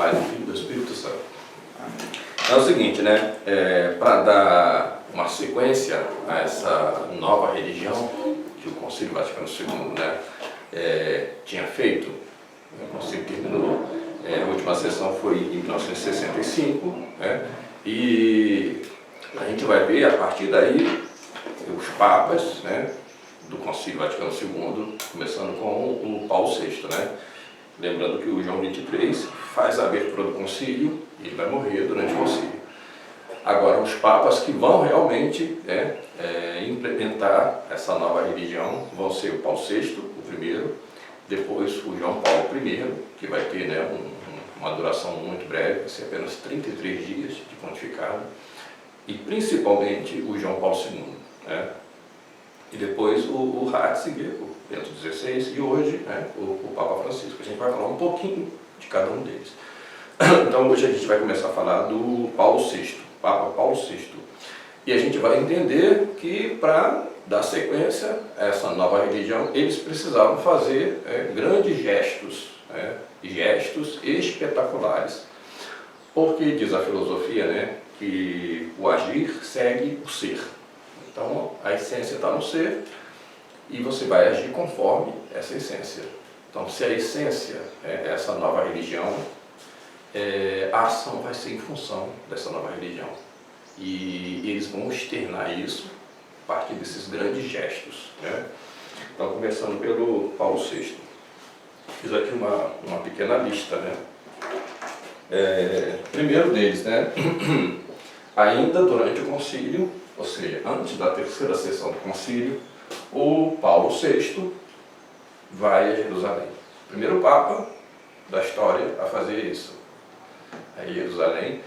Pai, do Filho e do Espírito Santo. É o seguinte, né? Para dar uma sequência a essa nova religião que o Concílio Vaticano II, né, tinha feito, o Concílio terminou, a última sessão foi em 1965, né? E a gente vai ver a partir daí os papas, né, do Concílio Vaticano II, começando com o Paulo VI, né? Lembrando que o João XXIII faz a abertura do concílio e ele vai morrer durante o concílio. Agora, os papas que vão realmente implementar essa nova religião vão ser o Paulo VI, o primeiro, depois o João Paulo I, que vai ter, né, uma duração muito breve, vai ser apenas 33 dias de pontificado, e principalmente o João Paulo II, né? E depois o Ratzinger, o Bento XVI, e hoje, né, o Papa Francisco. A gente vai falar um pouquinho de cada um deles. Então hoje a gente vai começar a falar do Paulo VI, Papa Paulo VI. E a gente vai entender que para dar sequência a essa nova religião, eles precisavam fazer grandes gestos, gestos espetaculares. Porque diz a filosofia, né, que o agir segue o ser. Então, a essência está no ser e você vai agir conforme essa essência. Então, se a essência é essa nova religião, a ação vai ser em função dessa nova religião. E eles vão externar isso a partir desses grandes gestos, né? Então, começando pelo Paulo VI. Fiz aqui uma pequena lista, né? Primeiro deles, né? Ainda durante o concílio, ou seja, antes da terceira sessão do concílio, o Paulo VI vai a Jerusalém. Primeiro Papa da história a fazer isso. A Jerusalém,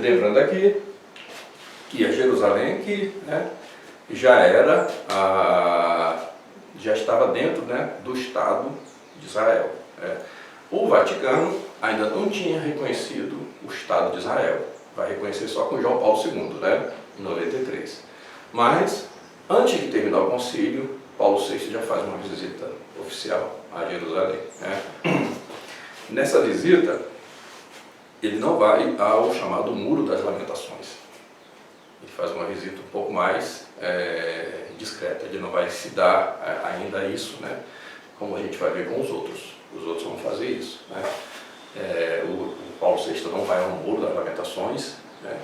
lembrando aqui que a Jerusalém que, né, já estava dentro, né, do Estado de Israel. O Vaticano ainda não tinha reconhecido o Estado de Israel. Vai reconhecer só com João Paulo II, né, em 93. Mas, antes de terminar o concílio, Paulo VI já faz uma visita oficial a Jerusalém, né? Nessa visita, ele não vai ao chamado Muro das Lamentações. Ele faz uma visita um pouco mais discreta, ele não vai se dar ainda isso, né, como a gente vai ver com os outros. Os outros vão fazer isso, né? O Paulo VI não vai ao Muro das Lamentações, né?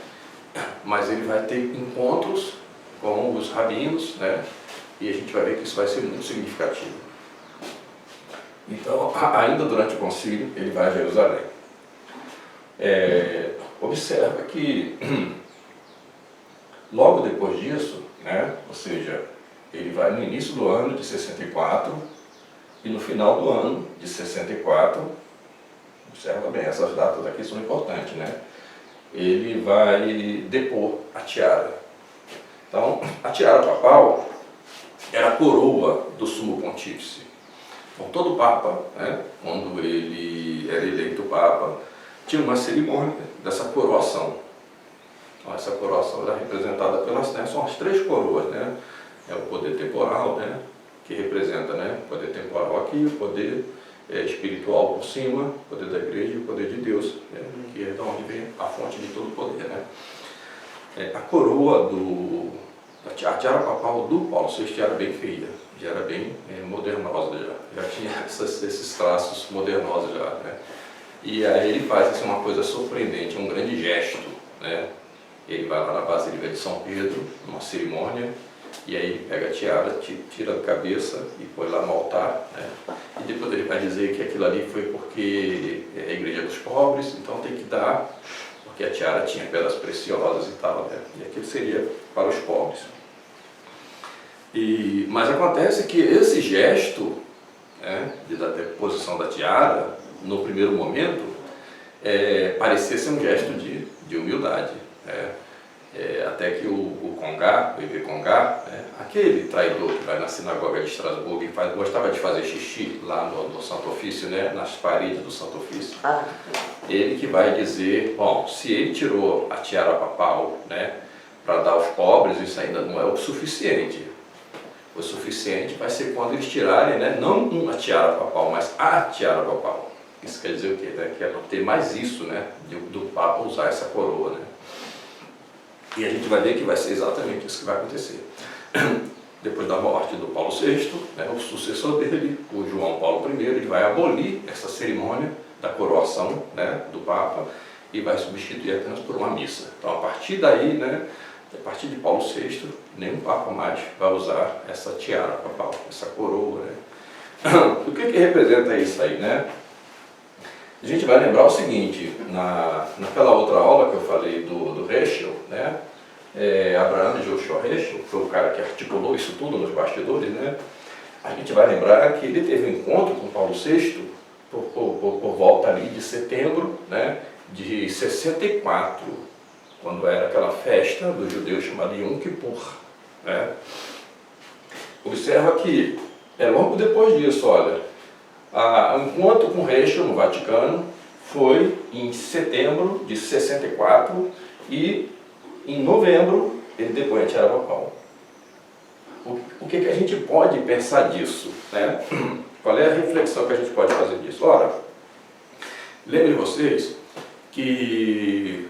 Mas ele vai ter encontros com os rabinos, né? E a gente vai ver que isso vai ser muito significativo. Então, ainda durante o concílio, ele vai a Jerusalém. Observa que logo depois disso, né, ou seja, ele vai no início do ano de 64 e no final do ano de 64, observa bem, essas datas aqui são importantes, né? Ele vai depor a tiara. Então, a tiara papal era a coroa do sumo pontífice. Então, todo papa, né, quando ele era eleito papa, tinha uma cerimônia dessa coroação. Então, essa coroação era representada pelas, né, são as três coroas, né? É o poder temporal, né, que representa, né, o poder temporal aqui, o poder espiritual por cima, o poder da igreja e o poder de Deus, né, que é de onde vem a fonte de todo o poder, né? A coroa a tiara papal do Paulo VI já era bem feia, já era bem modernosa, já tinha esses traços modernosos já, né? E aí ele faz assim, uma coisa surpreendente, um grande gesto, né? Ele vai lá na Basílica de São Pedro, numa cerimônia, e aí ele pega a tiara, tira da cabeça e põe lá no altar, né? E depois ele vai dizer que aquilo ali foi porque é a igreja dos pobres, então tem que dar, porque a tiara tinha pedras preciosas e tal, né? E aquilo seria para os pobres. Mas acontece que esse gesto, né, da deposição da tiara, no primeiro momento, parecia ser um gesto de humildade, né? Até que o Congar, o I.V. Congar, né, aquele traidor que vai na sinagoga de Estrasburgo e gostava de fazer xixi lá no Santo Ofício, né, nas paredes do Santo Ofício, ele que vai dizer, bom, se ele tirou a tiara papal, né, para dar aos pobres, isso ainda não é o suficiente. O suficiente vai ser quando eles tirarem, né, não a tiara papal, mas a tiara papal. Isso quer dizer o quê? Né? Que é não ter mais isso, né? Do Papa usar essa coroa, né? E a gente vai ver que vai ser exatamente isso que vai acontecer. Depois da morte do Paulo VI, né, o sucessor dele, o João Paulo I, ele vai abolir essa cerimônia da coroação, né, do Papa e vai substituir apenas por uma missa. Então, a partir daí, né, a partir de Paulo VI, nenhum Papa mais vai usar essa tiara papal, essa coroa. Né? O que representa isso aí? Né? A gente vai lembrar o seguinte, naquela outra aula que eu falei do Heschel, né? Abraham Joshua Heschel, que foi o cara que articulou isso tudo nos bastidores, né? A gente vai lembrar que ele teve um encontro com Paulo VI por volta ali de setembro, né, de 64, quando era aquela festa dos judeus chamada Yom Kippur. Né? Observa que logo depois disso, olha, o encontro com Heschel no Vaticano foi em setembro de 64 e em novembro ele depõe a tiara papal. O que a gente pode pensar disso? Né? Qual é a reflexão que a gente pode fazer disso? Ora, lembrem vocês que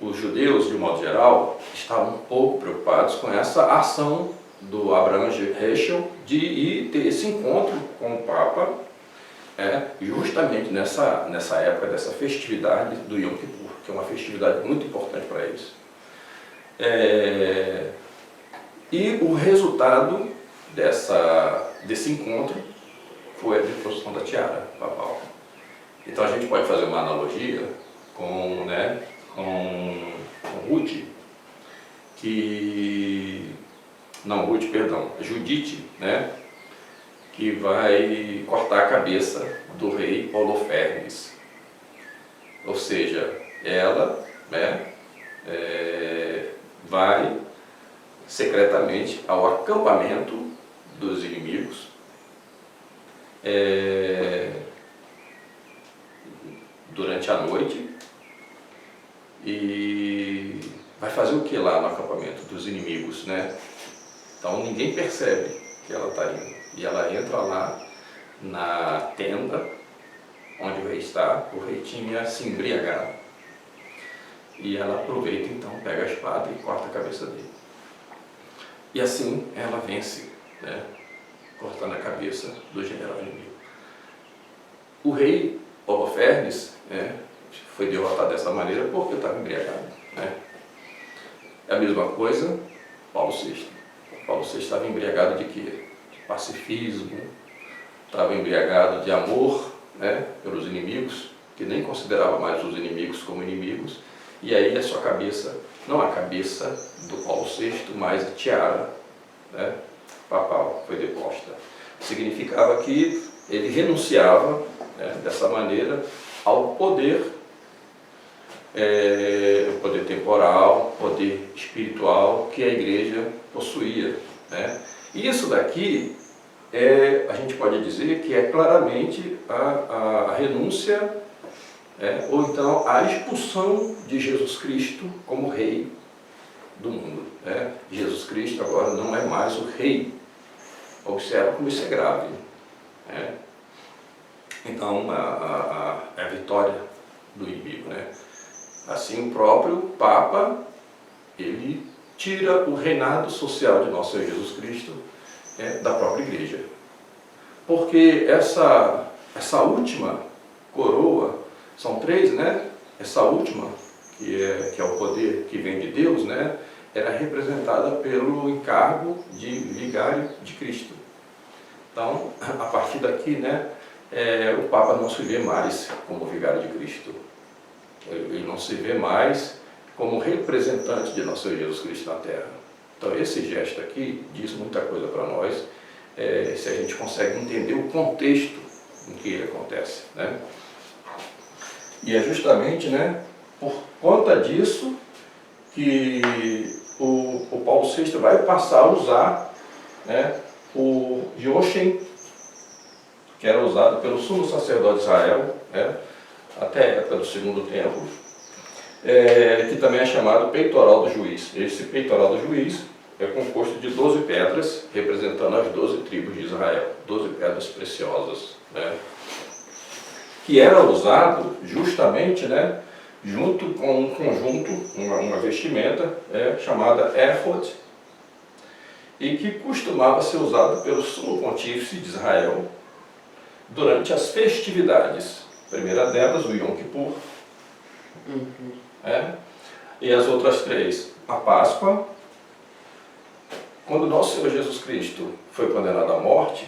os judeus, de modo geral, estavam um pouco preocupados com essa ação do Abraham Heschel de ir ter esse encontro com o Papa, justamente nessa época dessa festividade do Yom Kippur, que é uma festividade muito importante para eles. E o resultado desse encontro foi a deposição da tiara papal. Então a gente pode fazer uma analogia com Ruth, Judite, né, que vai cortar a cabeça do rei Holofernes. Ou seja, ela, né, vai secretamente ao acampamento dos inimigos, durante a noite, e vai fazer o que lá no acampamento dos inimigos, né? Então ninguém percebe que ela está indo, e ela entra lá na tenda onde o rei está. O rei tinha se embriagado, e ela aproveita então, pega a espada e corta a cabeça dele. E assim ela vence, né, cortando a cabeça do general inimigo. O rei Holofernes, foi derrotado dessa maneira porque estava embriagado. Né? É a mesma coisa Paulo VI. Paulo VI estava embriagado de quê? De pacifismo, estava embriagado de amor, né, pelos inimigos, que nem considerava mais os inimigos como inimigos, e aí a sua cabeça, não a cabeça do Paulo VI, mas a tiara, né, papal foi deposta. Significava que ele renunciava, né, dessa maneira ao poder, poder temporal, poder espiritual que a igreja possuía. Né? E isso daqui, a gente pode dizer que é claramente a renúncia, ou então a expulsão de Jesus Cristo como rei do mundo. Né? Jesus Cristo agora não é mais o rei. Observa como isso é grave. Né? Então, a vitória do inimigo. Né? Assim, o próprio Papa, ele tira o reinado social de nosso Senhor Jesus Cristo, da própria igreja. Porque essa última coroa, são três, né? Essa última, que é o poder que vem de Deus, né, era representada pelo encargo de vigário de Cristo. Então, a partir daqui, né, o Papa não se vê mais como vigário de Cristo. Ele não se vê mais como representante de nosso Senhor Jesus Cristo na Terra. Então, esse gesto aqui diz muita coisa para nós, se a gente consegue entender o contexto em que ele acontece. Né? E é justamente, né, por conta disso que o Paulo VI vai passar a usar, né, o Yoshem, que era usado pelo sumo sacerdote de Israel, né, até a época do Segundo Templo, que também é chamado peitoral do juiz. Esse peitoral do juiz é composto de 12 pedras, representando as 12 tribos de Israel, 12 pedras preciosas. Né? que era usado justamente, né, junto com um conjunto, uma vestimenta chamada éfode, e que costumava ser usado pelo sumo pontífice de Israel durante as festividades. A primeira delas, o Yom Kippur, e as outras três, a Páscoa. Quando nosso Senhor Jesus Cristo foi condenado à morte,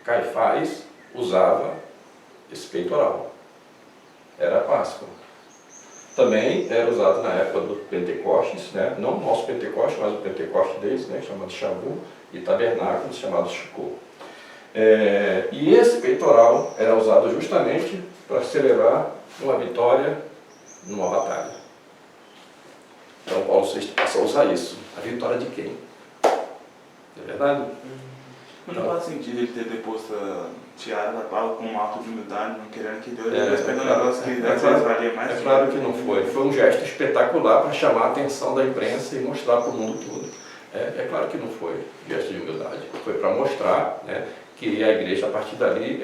Caifás usava esse peitoral. Era a Páscoa. Também era usado na época do Pentecostes, né? Não o nosso Pentecostes, mas o Pentecostes deles, né? Chamado Shavu, e tabernáculos chamados Sukkot. E esse peitoral era usado justamente para celebrar uma vitória numa batalha. Então Paulo VI passou a usar isso. A vitória de quem? É verdade? Não faz sentido ele ter deposto a tiara da Paulo com um ato de humildade, não querendo que Deus respeite um negócio que às vezes valia mais. É claro que não foi. Foi um gesto espetacular para chamar a atenção da imprensa e mostrar para o mundo todo. É claro que não foi gesto de humildade. Foi para mostrar, né, que a igreja, a partir dali,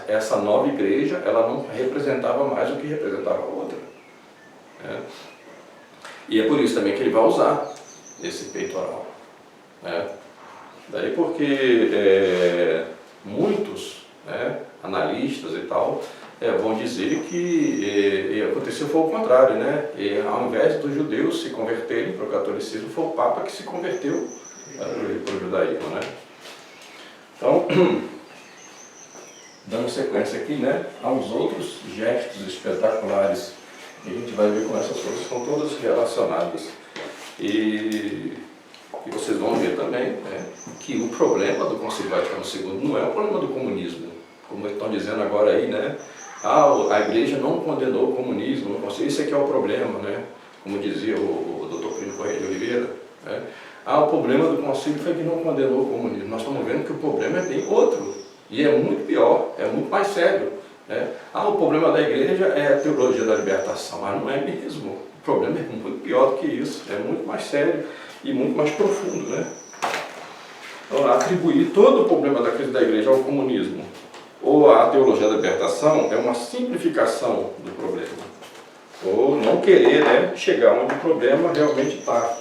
essa nova igreja, ela não representava mais o que representava a outra. E é por isso também que ele vai usar esse peitoral. Daí porque muitos analistas e tal vão dizer que aconteceu foi o contrário, né? E, ao invés dos judeus se converterem para o catolicismo, foi o Papa que se converteu para o judaísmo, né? Então, dando sequência aqui, né, aos outros gestos espetaculares que a gente vai ver como essas coisas são todas relacionadas. E vocês vão ver também, né, que o problema do Concílio Vaticano II não é o problema do comunismo, como estão dizendo agora aí, né? A igreja não condenou o comunismo, isso é que é o problema, né? Como dizia o Dr. Plínio Correia de Oliveira, né? O problema do concílio foi que não condenou o comunismo. Nós estamos vendo que o problema é bem outro, e é muito pior, é muito mais sério, né? O problema da igreja é a teologia da libertação, mas não é mesmo. O problema é muito pior do que isso, é muito mais sério e muito mais profundo, né? Então, atribuir todo o problema da crise da igreja ao comunismo ou à teologia da libertação é uma simplificação do problema, ou não querer, né, chegar onde o problema realmente está.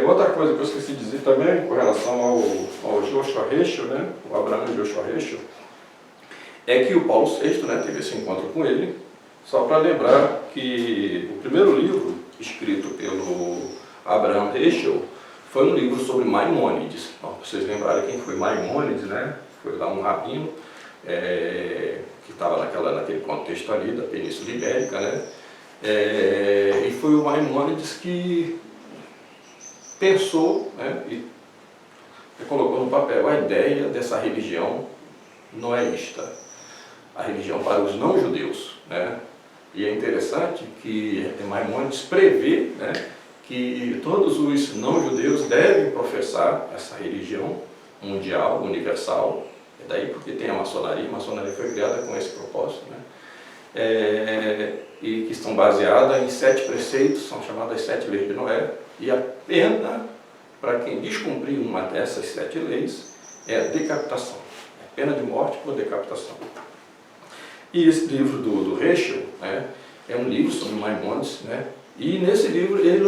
Outra coisa que eu esqueci de dizer também, com relação ao Joshua Heschel, né, o Abraham Joshua Heschel, é que o Paulo VI, né, teve esse encontro com ele, só para lembrar que o primeiro livro escrito pelo Abraham Heschel foi um livro sobre Maimônides. Para vocês lembrarem quem foi Maimônides, né? Foi lá um rabino que estava naquele contexto ali da Península Ibérica, né? E foi o Maimônides que pensou, né, e colocou no papel a ideia dessa religião noéista, a religião para os não-judeus, né? E é interessante que Maimônides prevê, né, que todos os não-judeus devem professar essa religião mundial, universal. É daí porque tem a maçonaria foi criada com esse propósito, né? E que estão baseadas em 7 preceitos, são chamadas 7 leis de Noé, e a pena para quem descumprir uma dessas 7 leis é a decapitação, a pena de morte por decapitação. E esse livro do Heschel, né, é um livro sobre Maimônides, né, e nesse livro ele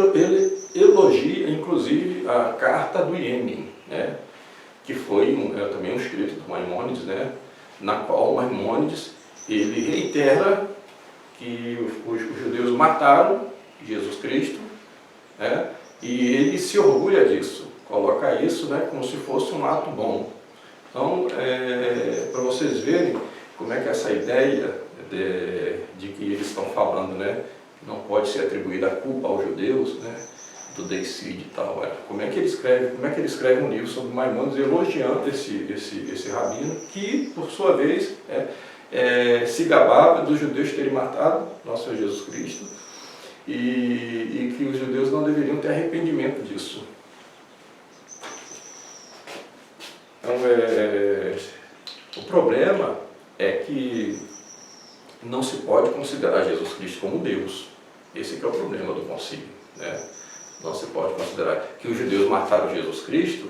elogia inclusive a Carta do Iêmen, né, que foi também um escrito do Maimônides, né, na qual Maimônides ele reitera que os judeus mataram Jesus Cristo, né, e ele se orgulha disso, coloca isso, né, como se fosse um ato bom. Então, para vocês verem como é que essa ideia de que eles estão falando, né, não pode ser atribuída a culpa aos judeus, né, do deicide e tal. Como é que ele escreve um livro sobre Maimônides elogiando esse rabino que, por sua vez, se gabava dos judeus terem matado nosso Senhor Jesus Cristo e que os judeus não deveriam ter arrependimento disso. Então, o problema é que não se pode considerar Jesus Cristo como Deus. Esse que é o problema do concílio, né? Não se pode considerar que os judeus mataram Jesus Cristo,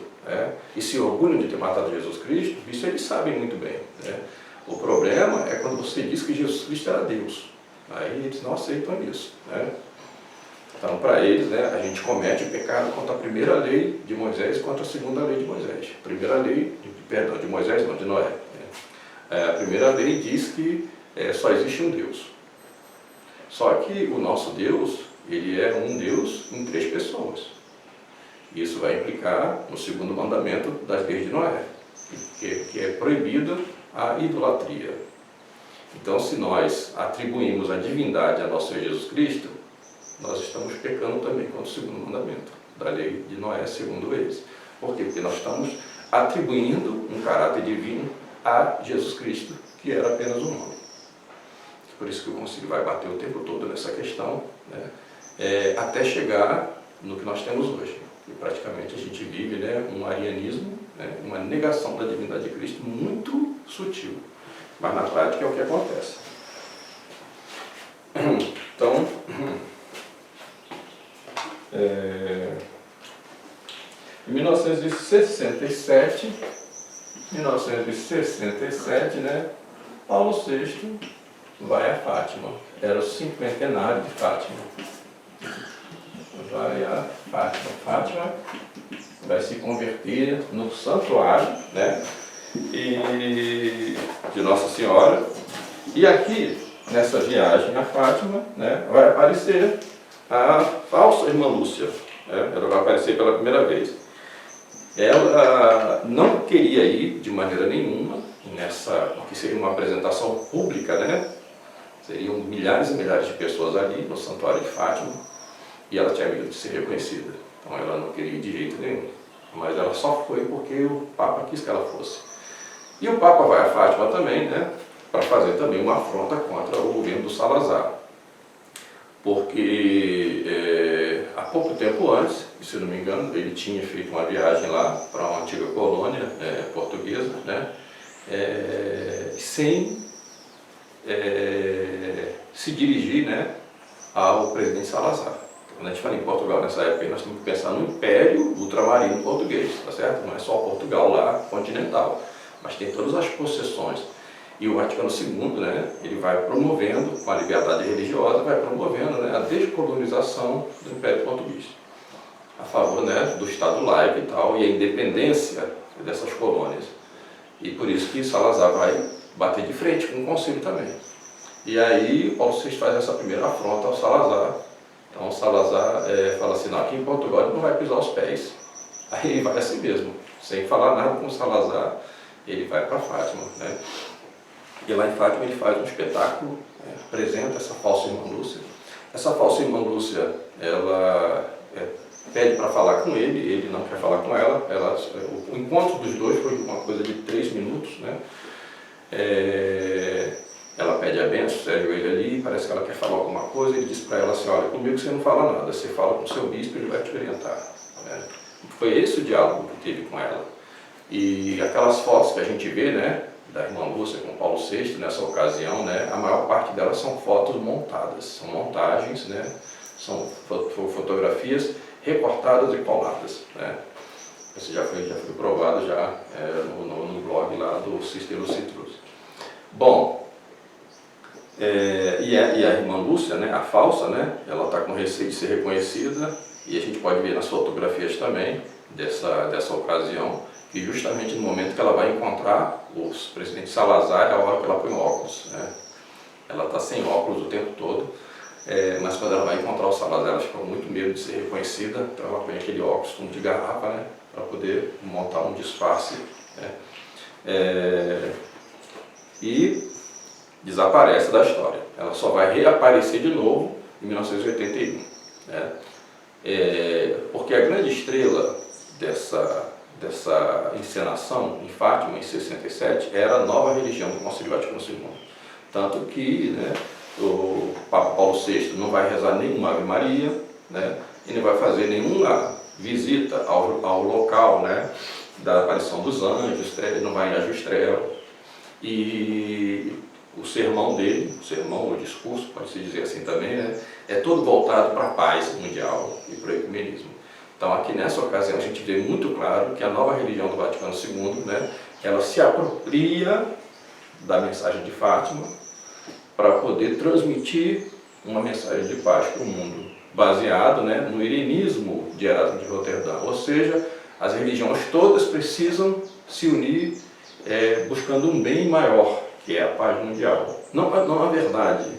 e se orgulham de ter matado Jesus Cristo, isso eles sabem muito bem. O problema é quando você diz que Jesus Cristo era Deus. Aí eles não aceitam isso. Então, para eles, a gente comete o pecado contra a primeira lei de Moisés e contra a segunda lei de Moisés. A primeira lei, perdão, de Moisés não, de Noé. A primeira lei diz que só existe um Deus. Só que o nosso Deus, ele é um Deus em 3 pessoas. Isso vai implicar no segundo mandamento das leis de Noé, que é proibida a idolatria. Então, se nós atribuímos a divindade a nosso Senhor Jesus Cristo, nós estamos pecando também contra o segundo mandamento da lei de Noé, segundo eles. Por quê? Porque nós estamos atribuindo um caráter divino a Jesus Cristo, que era apenas um homem. Por isso que o Concílio vai bater o tempo todo nessa questão, até chegar no que nós temos hoje. E praticamente a gente vive um arianismo, uma negação da divindade de Cristo muito sutil. Mas na prática é o que acontece. Então, em 1967, Paulo VI vai a Fátima. Era o 50º de Fátima. Vai a Fátima. Fátima vai se converter no santuário, e de Nossa Senhora. E aqui, nessa viagem a Fátima, vai aparecer a falsa irmã Lúcia. Ela vai aparecer pela primeira vez. Ela não queria ir de maneira nenhuma nessa, que seria uma apresentação pública, seriam milhares e milhares de pessoas ali no santuário de Fátima, e ela tinha medo de ser reconhecida. Então ela não queria ir de jeito nenhum. Mas ela só foi porque o Papa quis que ela fosse. E o Papa vai a Fátima também, para fazer também uma afronta contra o governo do Salazar. Porque há pouco tempo antes, se não me engano, ele tinha feito uma viagem lá para uma antiga colônia portuguesa, sem se dirigir ao presidente Salazar. Quando a gente fala em Portugal nessa época, nós temos que pensar no Império Ultramarino Português, tá certo? Não é só Portugal lá, continental, mas tem todas as possessões. E o Vaticano II, ele vai promovendo, com a liberdade religiosa, vai promovendo a descolonização do Império Português, a favor do Estado laico e tal, e a independência dessas colônias. E por isso que Salazar vai bater de frente com o Concílio também. E aí Paulo VI faz essa primeira afronta ao Salazar. Então o Salazar fala assim, não, aqui em Portugal ele não vai pisar os pés. Aí ele vai assim mesmo, sem falar nada com o Salazar, ele vai para Fátima. E lá em Fátima ele faz um espetáculo, apresenta essa falsa irmã Lúcia. Essa falsa irmã Lúcia, ela pede para falar com ele não quer falar com ela. O encontro dos dois foi uma coisa de 3 minutos. Ela pede a bênção, se ajoelha ali, parece que ela quer falar alguma coisa, ele diz para ela assim, olha, comigo você não fala nada, você fala com o seu bispo, ele vai te orientar. Foi esse o diálogo que teve com ela. E aquelas fotos que a gente vê, da irmã Lúcia com Paulo VI nessa ocasião, a maior parte delas são fotos montadas, são montagens, são fotografias recortadas e coladas. Isso já foi provado no blog lá do Cícero Citrus. Bom, e a irmã Lúcia, a falsa, ela está com receio de ser reconhecida, e a gente pode ver nas fotografias também dessa ocasião, que justamente no momento que ela vai encontrar o presidente Salazar é a hora que ela põe óculos. Ela está sem óculos o tempo todo, mas quando ela vai encontrar o Salazar, ela fica com muito medo de ser reconhecida, então ela põe aquele óculos como de garrafa, para poder montar um disfarce. E desaparece da história. Ela só vai reaparecer de novo em 1981. Porque a grande estrela dessa encenação em Fátima, em 67, era a nova religião do Concílio Vaticano II. Tanto que o Papa Paulo VI não vai rezar nenhuma Ave Maria, e não vai fazer nenhuma visita ao local da aparição dos anjos, ele não vai em Ajustrel. E o sermão dele, o discurso, pode-se dizer assim também, é todo voltado para a paz mundial e para o ecumenismo. Então aqui nessa ocasião a gente vê muito claro que a nova religião do Vaticano II, né, ela se apropria da mensagem de Fátima para poder transmitir uma mensagem de paz para o mundo, baseado, né, no irenismo de Erasmo de Roterdã, ou seja, as religiões todas precisam se unir buscando um bem maior, que é a paz mundial. Não a verdade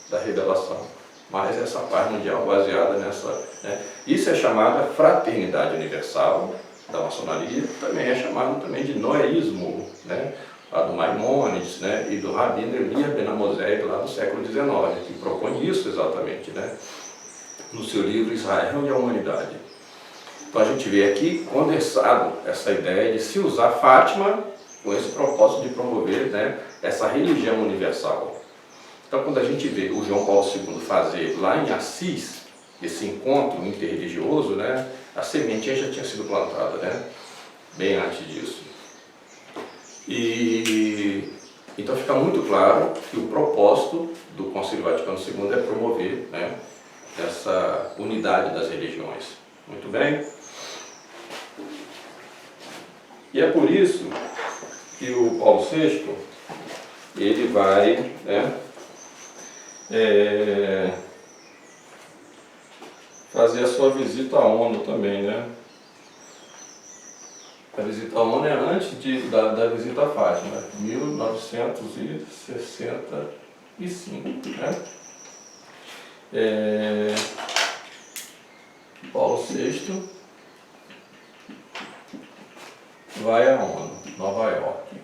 da revelação, mas essa paz mundial baseada nessa... Né? Isso é chamada fraternidade universal da maçonaria, também é chamado também de noeísmo, né? Lá do Maimônides, né? E do Rabino Elia Ben Amosé, lá do século XIX, que propõe isso exatamente, né? No seu livro Israel e a Humanidade. Então a gente vê aqui condensado essa ideia de se usar Fátima com esse propósito de promover, né, essa religião universal. Então quando a gente vê o João Paulo II fazer lá em Assis esse encontro interreligioso, né, a sementinha já tinha sido plantada, né, bem antes disso. E então fica muito claro que o propósito do Concílio Vaticano II é promover, né, essa unidade das religiões. Muito bem? E é por isso que o Paulo VI, ele vai, né, fazer a sua visita à ONU também, né? A visita à ONU é antes da visita à Fátima, 1965, né? Paulo VI vai à ONU, Nova York.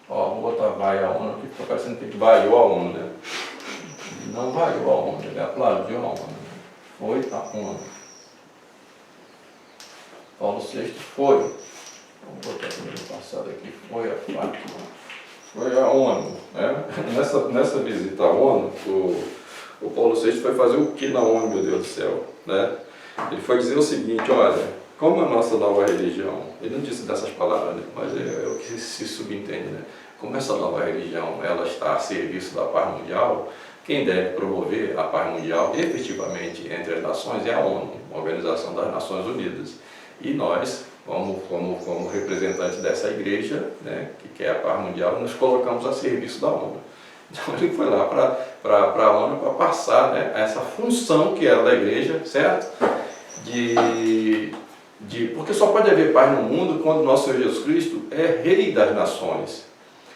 Ó, vou botar vai à ONU aqui, porque tá parecendo que vaiou a ONU, né? Não vaiou a ONU, ele aplaudiu a ONU. Foi a ONU. Paulo VI foi. Vamos botar primeiro passado aqui. Foi a Fátima. Foi a ONU, né? Nessa visita à ONU, o Paulo VI foi fazer o que na ONU, meu Deus do céu, né? Ele foi dizer o seguinte, olha, como a nossa nova religião, ele não disse dessas palavras, né, mas é o que se subentende, né? Como essa nova religião ela está a serviço da paz mundial, quem deve promover a paz mundial efetivamente entre as nações é a ONU, a Organização das Nações Unidas. E nós, como representantes dessa igreja, né, que quer a paz mundial, nos colocamos a serviço da ONU. Então ele foi lá para a ONU para passar, né, essa função que era da igreja, certo? Porque só pode haver paz no mundo quando nosso Senhor Jesus Cristo é Rei das nações.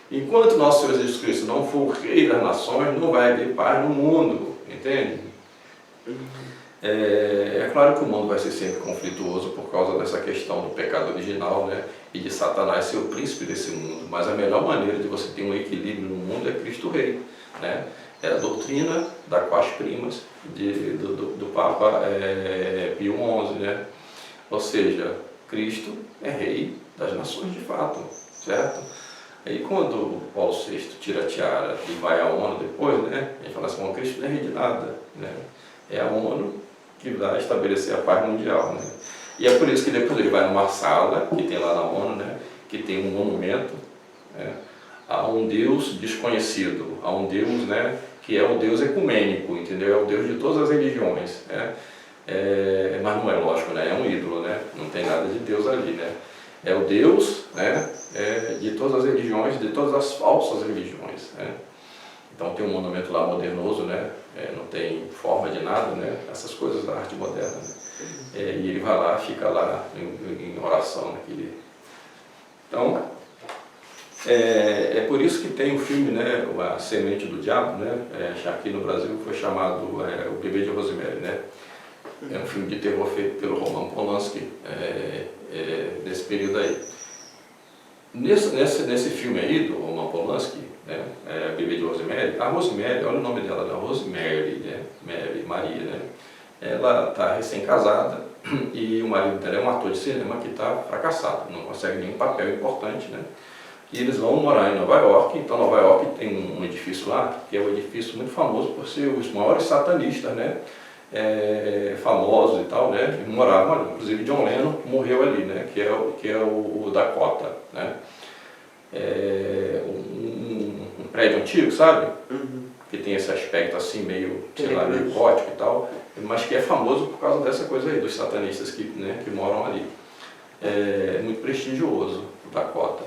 Enquanto nosso Senhor Jesus Cristo não for o Rei das nações, não vai haver paz no mundo, entende? É claro que o mundo vai ser sempre conflituoso por causa dessa questão do pecado original, né? E de Satanás ser o príncipe desse mundo. Mas a melhor maneira de você ter um equilíbrio no mundo é Cristo Rei, né? É a doutrina da Quas Primas do Papa Pio XI, né? Ou seja, Cristo é Rei das nações de fato, certo? Aí quando Paulo VI tira a tiara e vai à ONU depois, né? Ele fala assim, Cristo não é rei de nada, né? É a ONU que vai estabelecer a paz mundial, né? E é por isso que depois ele vai numa sala que tem lá na ONU, né, que tem um monumento, né, a um Deus desconhecido, a um Deus, né, que é o Deus ecumênico, entendeu? É o Deus de todas as religiões, né? Mas não é lógico, né? É um ídolo, né? Não tem nada de Deus ali, né? É o Deus, né, de todas as religiões, de todas as falsas religiões, né? Então tem um monumento lá modernoso, né? Não tem forma de nada, né? Essas coisas da arte moderna, né? E ele vai lá, fica lá em oração naquele... Então, é por isso que tem o filme, né? A Semente do Diabo, né? Aqui no Brasil foi chamado O Bebê de Rosemary, né? É um filme de terror feito pelo Roman Polanski, nesse período aí. Nesse filme aí do Roman Polanski, né, Bebê de Rosemary, a Rosemary, olha o nome dela, né, Rosemary, né, Maria, né, ela está recém-casada e o marido dela é um ator de cinema que está fracassado, não consegue nenhum papel importante, né, e eles vão morar em Nova York. Então Nova York tem um edifício lá, que é um edifício muito famoso por ser os maiores satanistas, né, famosos e tal, né, que moravam, inclusive John Lennon morreu ali, né, que é o Dakota, né, um prédio antigo, sabe? Uhum. que tem esse aspecto assim meio, sei lá, meio gótico e tal, mas que é famoso por causa dessa coisa aí, dos satanistas que, né, que moram ali. É muito prestigioso, o Dakota.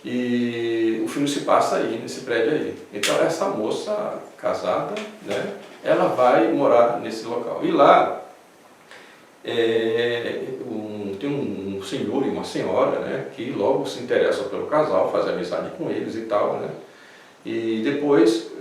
E o filme se passa aí, nesse prédio aí. Então essa moça casada, né, ela vai morar nesse local. E lá tem um senhor e uma senhora, né, que logo se interessam pelo casal, fazem amizade com eles e tal, né. E depois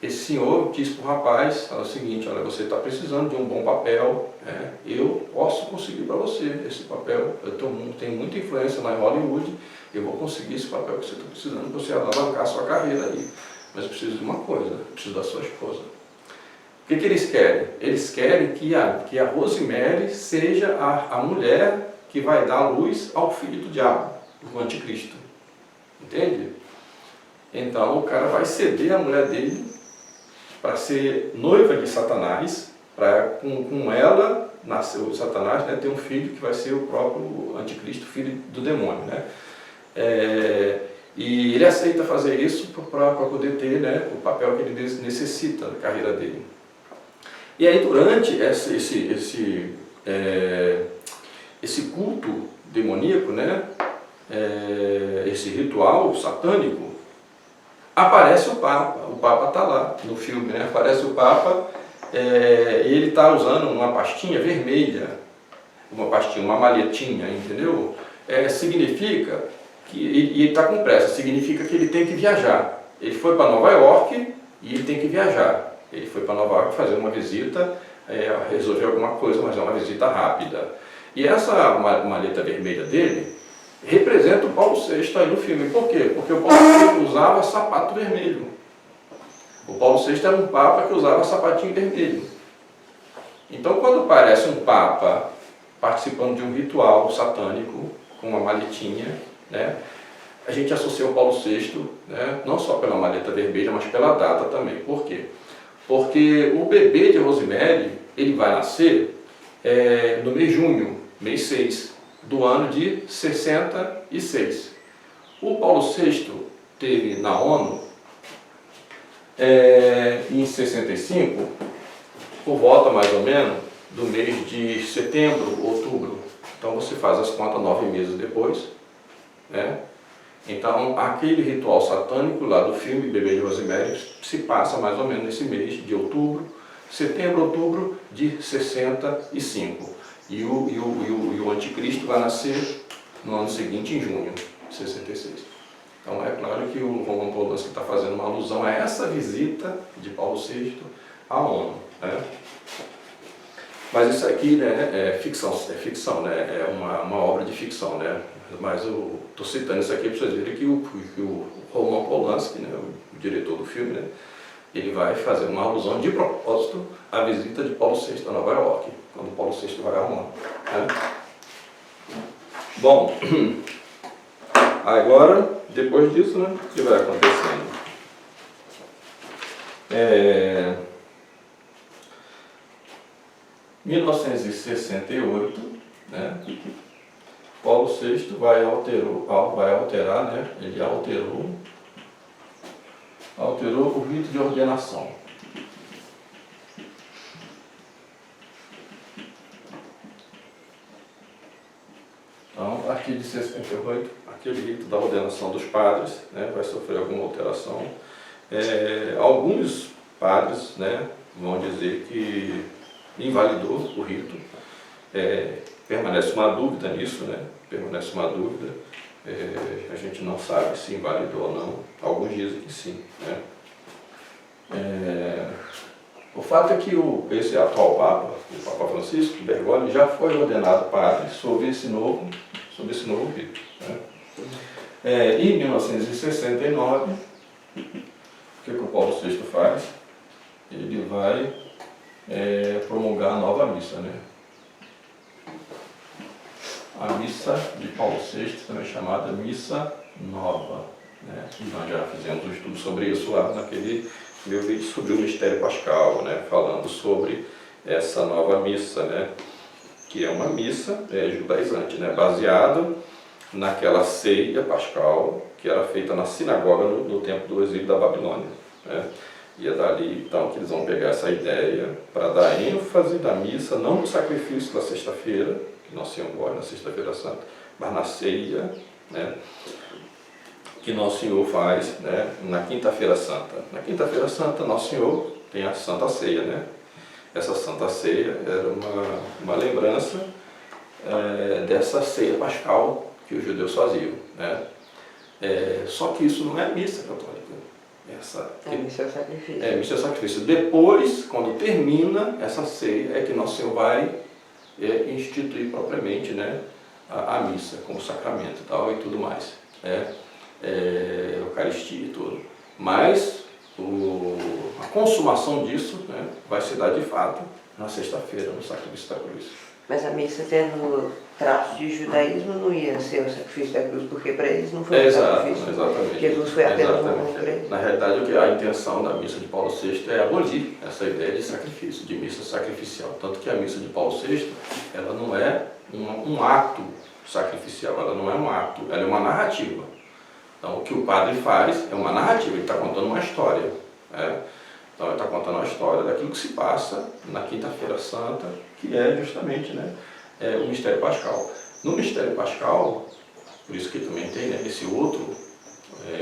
esse senhor diz para o rapaz, fala o seguinte: olha, você está precisando de um bom papel, né? Eu posso conseguir para você esse papel, eu tenho muita influência lá em Hollywood, eu vou conseguir esse papel que você está precisando para você alavancar a sua carreira aí. Mas eu preciso de uma coisa, eu preciso da sua esposa. O que eles querem? Eles querem que a Rosemary seja a mulher que vai dar luz ao filho do diabo, o anticristo. Entende? Então o cara vai ceder a mulher dele para ser noiva de Satanás, para com ela nascer o Satanás, né, ter um filho que vai ser o próprio anticristo, filho do demônio, né? E ele aceita fazer isso para poder ter, né, o papel que ele necessita na carreira dele. E aí durante esse culto demoníaco, né, esse ritual satânico, aparece o Papa está lá no filme, né? Aparece o Papa, e ele está usando uma pastinha vermelha, uma malhetinha, entendeu? Significa que, e ele está com pressa, significa que ele tem que viajar. Ele foi para Nova York e ele tem que viajar. Ele foi para Nova York fazer uma visita, resolver alguma coisa, mas é uma visita rápida. E essa maleta vermelha dele representa o Paulo VI aí no filme. Por quê? Porque o Paulo VI usava sapato vermelho. O Paulo VI era um papa que usava sapatinho vermelho. Então, quando aparece um papa participando de um ritual satânico, com uma maletinha, né, a gente associa o Paulo VI, né, não só pela maleta vermelha, mas pela data também. Por quê? Porque o bebê de Rosemary, ele vai nascer no mês de junho, mês 6, do ano de 66. O Paulo VI teve na ONU, em 65, por volta mais ou menos do mês de setembro, outubro. Então você faz as contas 9 meses depois, né? Então aquele ritual satânico lá do filme Bebê de Rosemary se passa mais ou menos nesse mês de outubro, setembro, outubro de 65. E o anticristo vai nascer no ano seguinte, em junho de 66. Então é claro que o Roman Polanski está fazendo uma alusão a essa visita de Paulo VI à ONU, né? Mas isso aqui, né, é ficção, né? É uma obra de ficção, né? Mas eu estou citando isso aqui para vocês verem que o Roman Polanski, né, o diretor do filme, né, ele vai fazer uma alusão de propósito à visita de Paulo VI a Nova York, quando Paulo VI vai a Roma, né? Bom, agora, depois disso, né, o que vai acontecendo? 1968, né, Paulo VI vai alterar, né, ele alterou o rito de ordenação. Então, a partir de 68, aquele rito da ordenação dos padres, né, vai sofrer alguma alteração. Alguns padres, né, vão dizer que invalidou o rito. Permanece uma dúvida nisso, né? Permanece uma dúvida. A gente não sabe se invalidou ou não. Alguns dizem que sim, né? O fato é que esse atual Papa, o Papa Francisco Bergoglio, já foi ordenado padre sob esse novo rito, né? Em 1969, o que o Paulo VI faz? Ele vai promulgar a nova missa, né? A missa de Paulo VI também chamada Missa Nova, né? Nós já fizemos um estudo sobre isso lá naquele meu vídeo sobre o Mistério Pascal, né? Falando sobre essa nova missa, né? Que é uma missa judaizante, né? Baseada naquela ceia pascal que era feita na sinagoga no tempo do exílio da Babilônia, né? E é dali, então, que eles vão pegar essa ideia para dar ênfase da missa, não no sacrifício da sexta-feira, que Nosso Senhor morre na Sexta-feira Santa, mas na ceia, né, que Nosso Senhor faz, né, na Quinta-feira Santa. Na Quinta-feira Santa, Nosso Senhor tem a Santa Ceia, né? Essa Santa Ceia era uma lembrança dessa ceia pascal que os judeus faziam, né? Só que isso não é missa católica. Missa é o sacrifício. Missa é o sacrifício. Depois, quando termina essa ceia, é que Nosso Senhor vai instituir propriamente, né, a missa como sacramento e tal e tudo mais, né? Eucaristia e tudo. Mas a consumação disso, né, vai se dar de fato na sexta-feira, no sacrifício da cruz. Mas a missa, tendo traços de judaísmo, não ia ser o sacrifício da cruz, porque para eles não foi um sacrifício. Exatamente. Jesus foi apenas um crente. Na realidade, a intenção da missa de Paulo VI é abolir essa ideia de sacrifício, de missa sacrificial. Tanto que a missa de Paulo VI, ela não é um ato sacrificial, ela não é um ato, ela é uma narrativa. Então, o que o padre faz é uma narrativa, ele está contando uma história, né? Então, ele está contando a história daquilo que se passa na Quinta-feira Santa, que é justamente, né, o Mistério Pascal. No Mistério Pascal, por isso que também tem, né, esse outro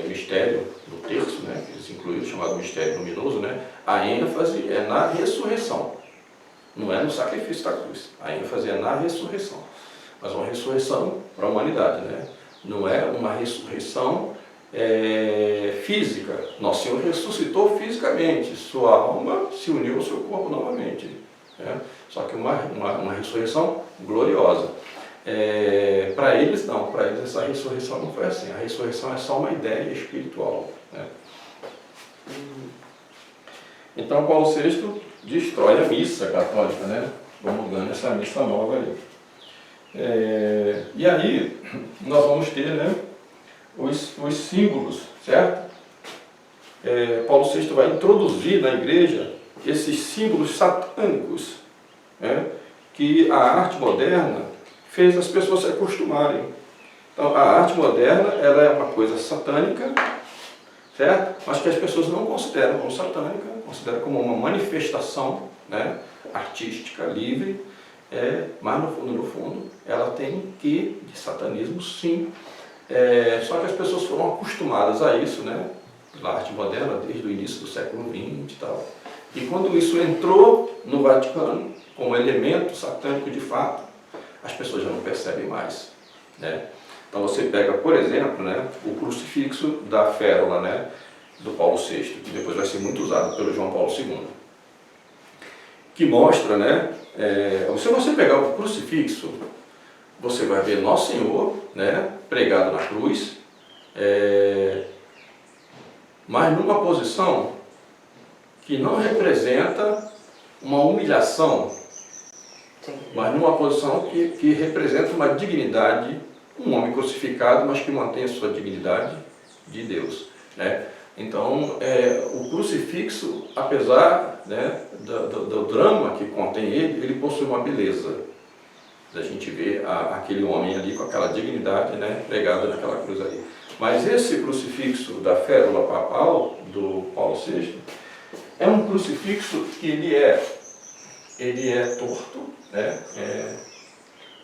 mistério no terço, né, que eles incluíram, chamado Mistério Luminoso, né, a ênfase é na ressurreição, não é no sacrifício da cruz. A ênfase é na ressurreição, mas uma ressurreição para a humanidade, né? Não é uma ressurreição física. Nosso Senhor ressuscitou fisicamente, sua alma se uniu ao seu corpo novamente, né? Só que uma ressurreição gloriosa. Para eles não, para eles essa ressurreição não foi assim. A ressurreição é só uma ideia espiritual, né? Então Paulo VI destrói a missa católica, né, promulgando essa missa nova ali. E aí nós vamos ter, né, os símbolos, certo? Paulo VI vai introduzir na igreja esses símbolos satânicos, né, que a arte moderna fez as pessoas se acostumarem. Então a arte moderna, ela é uma coisa satânica, certo? Mas que as pessoas não consideram como satânica, consideram como uma manifestação, né, artística, livre, mas no fundo ela tem que de satanismo, sim. Só que as pessoas foram acostumadas a isso, né, pela arte moderna desde o início do século XX e tal. E quando isso entrou no Vaticano como elemento satânico de fato, as pessoas já não percebem mais, né? Então você pega, por exemplo, né, o crucifixo da Férola, né, do Paulo VI, que depois vai ser muito usado pelo João Paulo II, que mostra, né, se você pegar o crucifixo, você vai ver Nosso Senhor, né, pregado na cruz, mas numa posição que não representa uma humilhação, mas numa posição que representa uma dignidade, um homem crucificado, mas que mantém a sua dignidade de Deus, né? Então, o crucifixo, apesar, né, do drama que contém ele possui uma beleza. A gente vê aquele homem ali com aquela dignidade, né, pregado naquela cruz ali. Mas esse crucifixo da Férola Papal, do Paulo VI, é um crucifixo que ele é torto, né?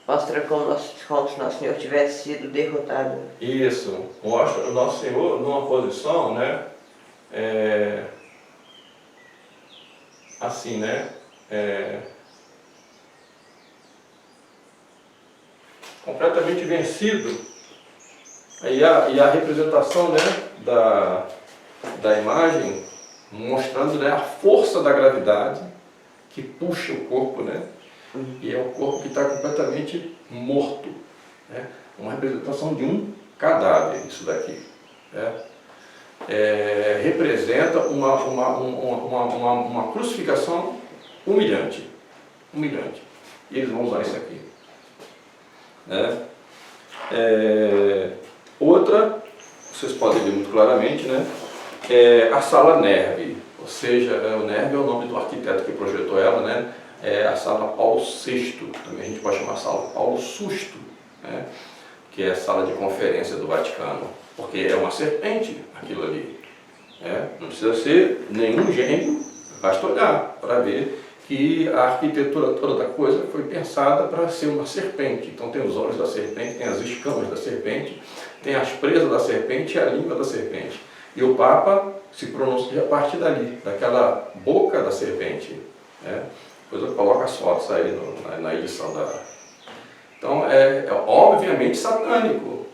Mostra como se Nosso Senhor tivesse sido derrotado. Isso, mostra o Nosso Senhor numa posição, né? Assim, né? Completamente vencido. E a representação, né, da imagem mostrando, né, a força da gravidade que puxa o corpo, né? E é o corpo que está completamente morto, né? Uma representação de um cadáver, isso daqui, né? Representa uma crucificação humilhante. E eles vão usar isso aqui, né? Outra, vocês podem ver muito claramente, né? A sala Nerve, ou seja, o Nerve é o nome do arquiteto que projetou ela, né? A sala Paulo VI, também a gente pode chamar a sala Paulo VI, né? Que é a sala de conferência do Vaticano, porque é uma serpente aquilo ali, Não precisa ser nenhum gênio, basta olhar para ver que a arquitetura toda da coisa foi pensada para ser uma serpente. Então tem os olhos da serpente, tem as escamas da serpente, tem as presas da serpente e a língua da serpente. E o Papa se pronuncia a partir dali, daquela boca da serpente. Depois eu coloco as fotos aí na edição da... Então é obviamente satânico.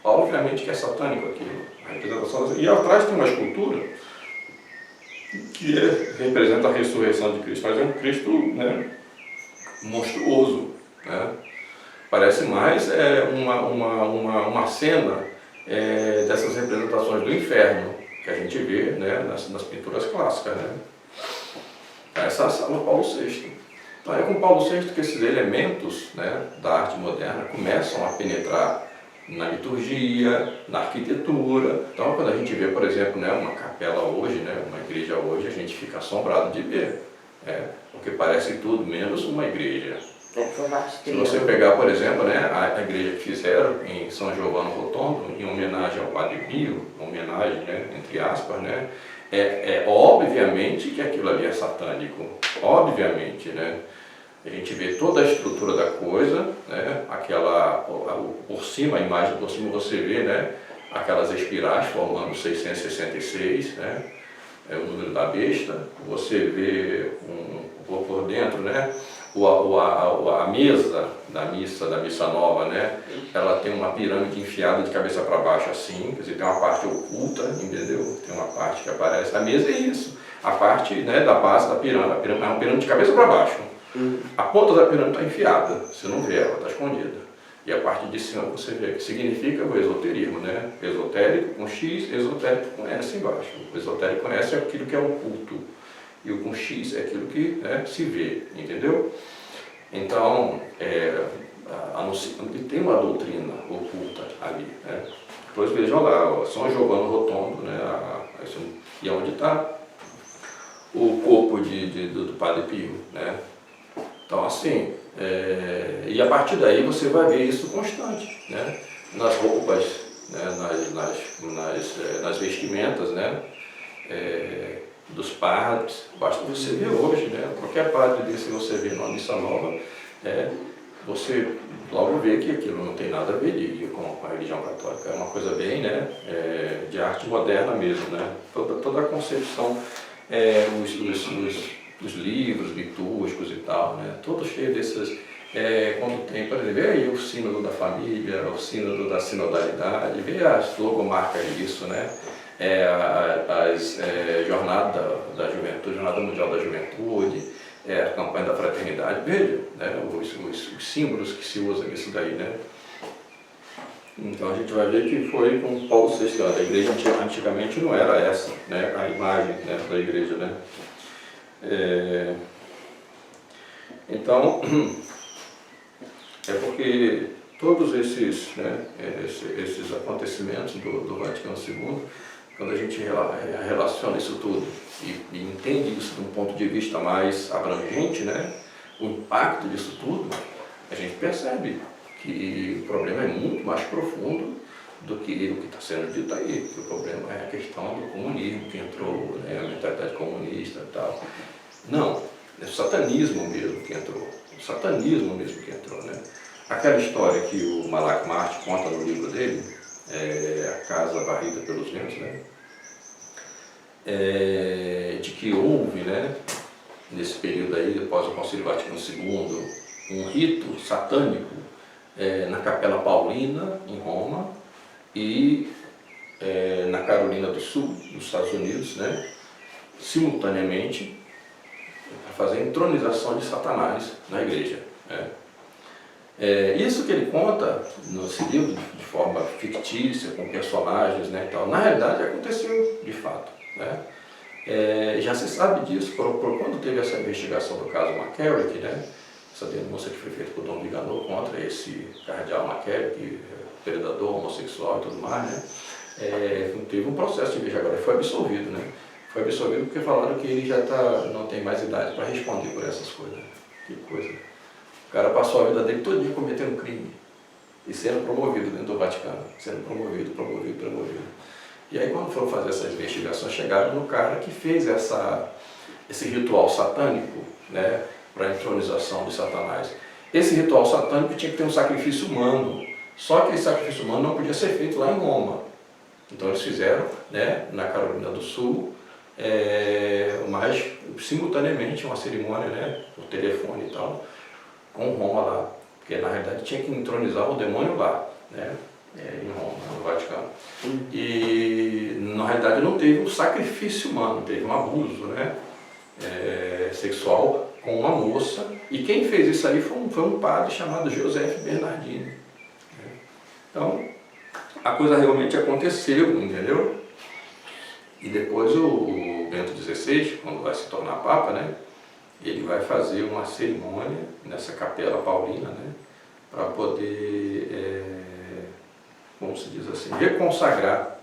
Obviamente que é satânico aquilo. A representação e atrás tem uma escultura que representa a ressurreição de Cristo, mas é um Cristo, né, monstruoso. Parece mais uma cena dessas representações do inferno que a gente vê, né, nas pinturas clássicas. Essa é a sala Paulo VI. Então é com Paulo VI que esses elementos, né, da arte moderna começam a penetrar na liturgia, na arquitetura. Então quando a gente vê, por exemplo, né, uma capela hoje, né, uma igreja hoje, a gente fica assombrado de ver, porque parece tudo menos uma igreja. Se você pegar, por exemplo, né, a igreja que fizeram em São Giovanni Rotondo, em homenagem ao Padre Pio, homenagem, né, entre aspas, né, obviamente que aquilo ali é satânico, obviamente, né? A gente vê toda a estrutura da coisa, né? Por cima, a imagem por cima você vê, né, aquelas espirais formando 666, né? É o número da besta. Você vê por dentro, né, a mesa da missa nova, né? Ela tem uma pirâmide enfiada de cabeça para baixo assim, quer dizer, tem uma parte oculta, entendeu? Tem uma parte que aparece. A mesa é isso, a parte, né, da base da pirâmide. É uma pirâmide de cabeça para baixo. A ponta da pirâmide está enfiada, você não vê ela, está escondida. E a parte de cima você vê, que significa o esoterismo, né? Esotérico com X, esotérico com S embaixo. O esotérico com S é aquilo que é oculto. E o com X é aquilo que, né, se vê, entendeu? Então, tem uma doutrina oculta ali, né? Depois vejam lá, São Giovanni Rotondo, né? E onde está o corpo do Padre Pio, né? Então, assim, e a partir daí você vai ver isso constante, né? Nas roupas, né? nas vestimentas, né? Dos padres, basta você ver hoje, né? Qualquer padre desse você vê numa missa nova, você logo vê que aquilo não tem nada a ver com a religião católica, é uma coisa bem, né, de arte moderna mesmo, né? Toda a concepção, os livros litúrgicos e tal, né? Todo cheio desses, quando tem, por exemplo, vê aí o sínodo da família, o sínodo da sinodalidade, vê as logomarcas disso, né? Jornada da Juventude, Jornada Mundial da Juventude, a campanha da fraternidade, veja, né, os símbolos que se usam nisso daí, né? Então a gente vai ver que foi com Paulo VI, a igreja antigamente não era essa, né, a imagem, né, da igreja, né? Então, porque todos esses, né, esses acontecimentos do Vaticano II, quando a gente relaciona isso tudo e entende isso de um ponto de vista mais abrangente, né, o impacto disso tudo, a gente percebe que o problema é muito mais profundo do que o que está sendo dito aí, que o problema é a questão do comunismo que entrou, né, a mentalidade comunista e tal. Não, é o satanismo mesmo que entrou, né. Aquela história que o Malak Marte conta no livro dele, a casa varrida pelos ventos, né? De que houve, né, nesse período aí, após o Concílio Vaticano II, um rito satânico na Capela Paulina, em Roma, e na Carolina do Sul, nos Estados Unidos, né, simultaneamente, para fazer a entronização de Satanás na igreja, né. Isso que ele conta nesse livro de forma fictícia, com personagens, né, e tal, na realidade aconteceu de fato, né? Já se sabe disso, por quando teve essa investigação do caso McCarrick, né, essa denúncia que foi feita por Dom Viganò contra esse cardeal McCarrick, predador homossexual e tudo mais, né, teve um processo de investigação, agora foi absolvido, né? Foi absolvido porque falaram que ele já não tem mais idade para responder por essas coisas. Que coisa. O cara passou a vida dele todo dia cometendo crime e sendo promovido dentro do Vaticano, sendo promovido. E aí quando foram fazer essas investigações, chegaram no cara que fez esse ritual satânico, né, para a entronização de Satanás. Esse ritual satânico tinha que ter um sacrifício humano, só que esse sacrifício humano não podia ser feito lá em Roma. Então eles fizeram, né, na Carolina do Sul, mas simultaneamente uma cerimônia, né, por telefone e tal, com Roma lá, porque na realidade tinha que entronizar o demônio lá, né, em Roma, no Vaticano. E na realidade não teve um sacrifício humano, teve um abuso, né, sexual com uma moça, e quem fez isso aí foi um padre chamado Joseph Bernardini. Então a coisa realmente aconteceu, entendeu? E depois o Bento XVI, quando vai se tornar Papa, né, ele vai fazer uma cerimônia nessa Capela Paulina, né, para poder, como se diz assim, reconsagrar.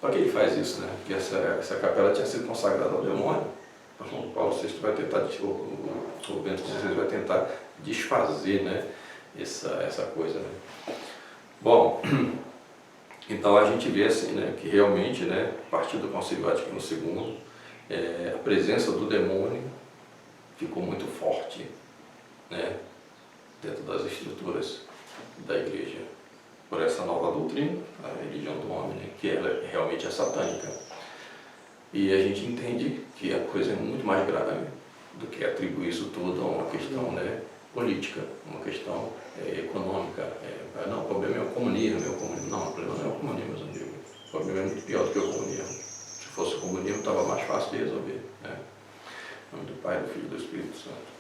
Para que ele faz isso, né? Porque essa capela tinha sido consagrada ao demônio. Então o Paulo VI vai tentar, o Bento XVI vai tentar desfazer, né, essa coisa, né? Bom, então a gente vê assim, né, que realmente, né, a partir do Concílio Vaticano II, a presença do demônio ficou muito forte, né, dentro das estruturas da Igreja, por essa nova doutrina, a religião do homem, né, que ela realmente é satânica. E a gente entende que a coisa é muito mais grave do que atribuir isso tudo a uma questão, né, política, uma questão econômica. Não, o problema é o comunismo, Não, o problema não é o comunismo, meus amigos. O problema é muito pior do que o comunismo. Se fosse o comunismo, estava mais fácil de resolver, né? Em nome do Pai, do Filho e do Espírito Santo.